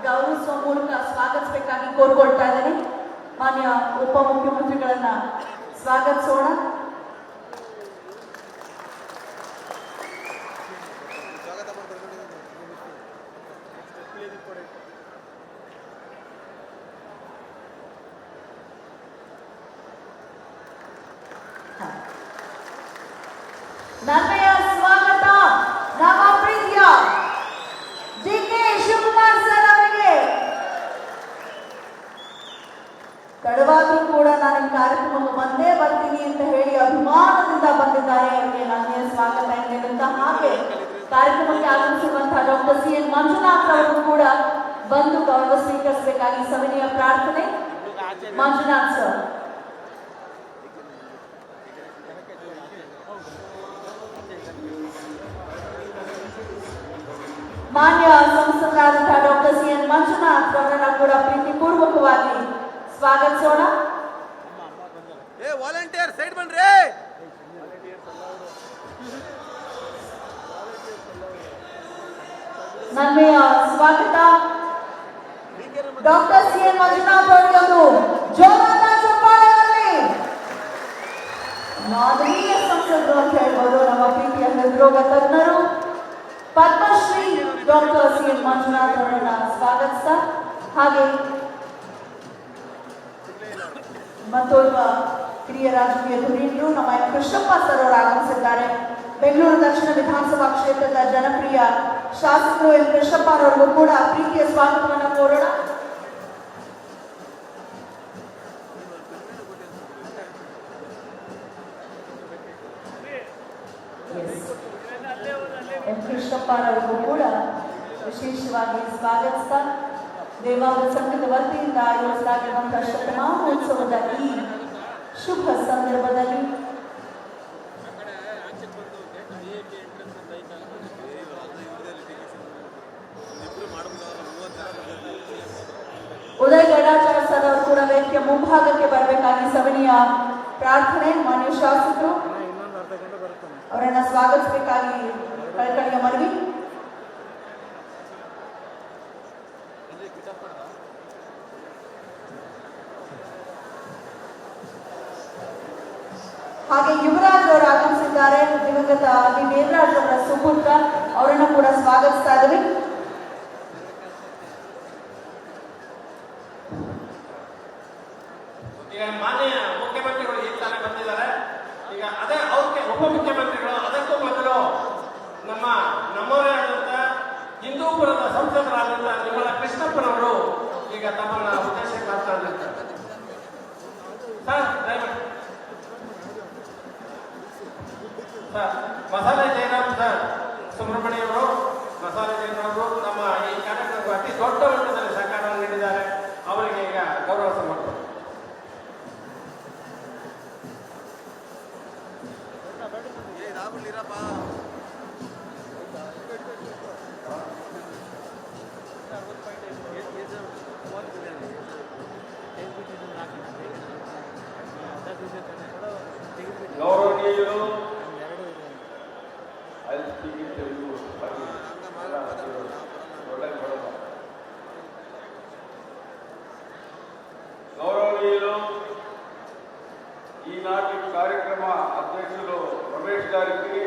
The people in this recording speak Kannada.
ಗೌರವಿಸುವ ಮೂಲಕ ಸ್ವಾಗತಿಸಬೇಕಾಗಿ ಕೋರ್ಕೊಳ್ತಾ ಇದ್ದೇನೆ. ಮಾನ್ಯ ಉಪಮುಖ್ಯಮಂತ್ರಿಗಳನ್ನ ಸ್ವಾಗತಿಸೋಣ. ನನ್ನೆಯ ಸ್ವಾಗತ ನಮ್ಮ ಪ್ರೀತಿಯ ಡಿ.ಕೆ. ಶಿವಕುಮಾರ್ ಸರ್ ಅವರಿಗೆ. ತಡವಾದ್ರೂ ಕೂಡ ನಾನು ಈ ಕಾರ್ಯಕ್ರಮಕ್ಕೆ ಬಂದೇ ಬರ್ತೀನಿ ಅಂತ ಹೇಳಿ ಅಭಿಮಾನದಿಂದ ಬಂದಿದ್ದಾರೆ. ಅವರಿಗೆ ನನ್ನೆಯ ಸ್ವಾಗತ ಎಂದಿರುತ್ತ ಹಾಗೆ ಕಾರ್ಯಕ್ರಮಕ್ಕೆ ಆಗಮಿಸಿರುವಂತಹ ಡಾಕ್ಟರ್ ಸಿ.ಎನ್. ಮಂಜುನಾಥ್ ಅವರು ಕೂಡ ಬಂದು ಗೌರವ ಸ್ವೀಕರಿಸಬೇಕಾಗಿ ಸವಿನಯ ಪ್ರಾರ್ಥನೆ. ಮಂಜುನಾಥ್ ಸರ್. ಮಾನ್ಯ ಸಂಸದರಾದಂತಹ ಡಾಕ್ಟರ್ ಸಿ.ಎನ್. ಮಂಜುನಾಥ್ ಅವರನ್ನ ಕೂಡ ಪ್ರೀತಿಪೂರ್ವಕವಾಗಿ ಸ್ವಾಗತಿಸೋಣ. ನನ್ನೆಯ ಸ್ವಾಗತ ಡಾಕ್ಟರ್ ಸಿ.ಎನ್. ಮಂಜುನಾಥ್ ಅವರಿಗೆ ಒಂದು ಜೋರಾದ ಚಪ್ಪಾಳೆಯಲ್ಲಿ. ಮಾನವೀಯ ಸಂಸದರು ಅಂತ ಹೇಳ್ಬೋದು. ನಮ್ಮ ಪ್ರೀತಿಯ ಹೃದ್ರೋಗ ತಜ್ಞರು ಪದ್ಮಶ್ರೀ ಡಾಕ್ಟರ್ ಸಿ.ಎನ್. ಮಂಜುನಾಥ್ ಅವರನ್ನ ಸ್ವಾಗತಿಸ್ತಾ ಹಾಗೆ ಮತ್ತೋರ್ವ ಹಿರಿಯ ರಾಜಕೀಯ ಧುರೀಣರು ನಮ್ಮ ಕೃಷ್ಣಪ್ಪ ಸರ್ ಅವರು ಆಗಮಿಸಿದ್ದಾರೆ. ಬೆಂಗಳೂರು ದಕ್ಷಿಣ ವಿಧಾನಸಭಾ ಕ್ಷೇತ್ರದ ಜನಪ್ರಿಯ ಶಾಸಕರು ಎನ್ ಕೃಷ್ಣಪ್ಪ ಅವರಿಗೂ ಕೂಡ ಪ್ರೀತಿಯ ಸ್ವಾಗತವನ್ನು ಕೋರೋಣ. ಎನ್ ಕೃಷ್ಣಪ್ಪ ಅವರಿಗೂ ಕೂಡ ವಿಶೇಷವಾಗಿ ಸ್ವಾಗತಿಸ್ತಾ ದೇವಾಂಗ ಸಂಘದ ವತಿಯಿಂದ ಆಯೋಜಿಸಲಾಗಿರುವಂತಹ ಶತಮಾನೋತ್ಸವದ ಈ ಶುಭ ಸಂದರ್ಭದಲ್ಲಿ ಉದಯ್ ಗಡಾಚಾರ್ ಸರ್ ಅವರು ಕೂಡ ವೇದಿಕೆಯ ಮುಂಭಾಗಕ್ಕೆ ಬರಬೇಕಾಗಿ ಸವಿನಯ ಪ್ರಾರ್ಥನೆ. ಮಾನ್ಯ ಶಾಸಕರು ಅವರನ್ನ ಸ್ವಾಗತಿಸಬೇಕಾಗಿ ಕಳಕಳಿಯ ಮನವಿ. ಹಾಗೆ ಯುವರಾಜ್ ಅವರು ಆಗಮಿಸಿದ್ದಾರೆ. ದಿವಂಗತ ಡಿ. ದೇವರಾಜ್ ಅವರ ಸುಪುತ್ರ, ಅವರನ್ನು ಕೂಡ ಸ್ವಾಗತಿಸ್ತಾ ಇದ್ದೀವಿ. ಈಗ ಮಾನ್ಯ ಮುಖ್ಯಮಂತ್ರಿಗಳು ಈಗ ತಾನೇ ಬಂದಿದ್ದಾರೆ. ಈಗ ಅದೇ ಅವ್ರಿಗೆ ಉಪಮುಖ್ಯಮಂತ್ರಿಗಳು ಅದಕ್ಕೂ ಮೊದಲು ನಮ್ಮವರೇ ಆದಂತ ಹಿಂದೂಪುರದ ಸಂಸದರಾದಂತಹ ನಿರ್ಮಲ ಕೃಷ್ಣಪ್ಪನವರು ಈಗ ತಮ್ಮನ್ನ ಉದ್ದೇಶಕ್ಕೆ ಮಾತನಾಡಲಿದ್ದಾರೆ. ಸರ್ ದಯವಿಟ್ಟು ಸರ್ ಮಸಾಲೆ ಜಯರಾಮ್ ಸರ್ ಸುಬ್ರಹ್ಮಣ್ಯವರು ಮಸಾಲೆ ಜಯರಾಮ್ ಅವರು ನಮ್ಮ ಈ ಕಾರ್ಯಕ್ರಮಕ್ಕೆ ಅತಿ ದೊಡ್ಡ ಮಟ್ಟದಲ್ಲಿ ಸಹಕಾರ ನೀಡಿದ್ದಾರೆ. ಅವರಿಗೆ ಈಗ ಗೌರವ ಸಮರ್ಪಣೆ. ಗೌರವನೀಯರು ಗೌರವನೀಯರು ಈನಾಟಿ ಕಾರ್ಯಕ್ರಮ ಅಧ್ಯಕ್ಷರು ರಮೇಶ್ ಜಾರಕಿಹೊಳಿ